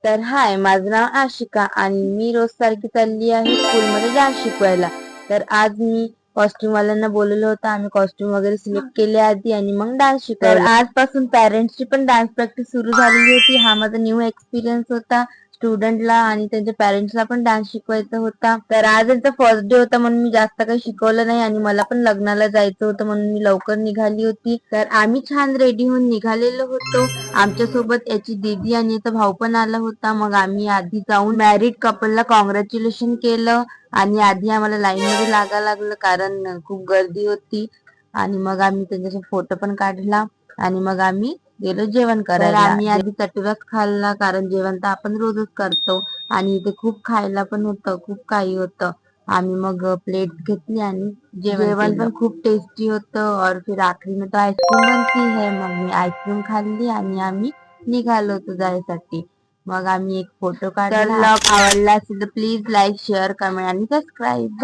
तर हाय, माझं नाव आशिका आणि मी रोज सारखी चालली आहे स्कूलमध्ये डान्स शिकवायला. तर आज मी कॉस्ट्युम वाल्यांना बोलवलं होतं. आम्ही कॉस्ट्युम वगैरे सिलेक्ट केले आधी आणि मग डान्स शिकवला. तर आजपासून पॅरेंट्सची पण डान्स प्रॅक्टिस सुरू झालेली होती. हा माझा न्यू एक्सपिरियन्स होता. स्टुडंटला आणि त्यांच्या पॅरेंट्सला पण डान्स शिकवायचा होता. तर आज यांचा फर्स्ट डे होता म्हणून मी जास्त काही शिकवलं नाही आणि मला पण लग्नाला जायचं होतं म्हणून मी लवकर निघाली होती. तर आम्ही छान रेडी होऊन निघालेलो होतो. आमच्यासोबत याची दीदी आणि याचा भाऊ पण आला होता. मग आम्ही आधी जाऊन मॅरिड कपलला कॉंग्रॅच्युलेशन केलं आणि आधी आम्हाला लाईन मध्ये लागायला लागलं कारण खूप गर्दी होती. आणि मग आम्ही त्यांच्यासोबत फोटो पण काढला आणि मग आम्ही गेलो जेवण करायला. आम्ही आधी चटुराच खाल्ला कारण जेवण तर आपण रोजच करतो आणि इथे खूप खायला पण होतं, खूप काही होतं. आम्ही मग प्लेट घेतली आणि जेवण पण खूप टेस्टी होतं. और फिर आखरी में तो आईस्क्रीम बनती है. मग मी आईस्क्रीम खाल्ली आणि आम्ही निघालो होतो जायसाठी. मग आम्ही एक फोटो काढला. तर ब्लॉग आवडला असेल तर प्लीज लाईक, शेअर, कमेंट आणि सबस्क्राईब.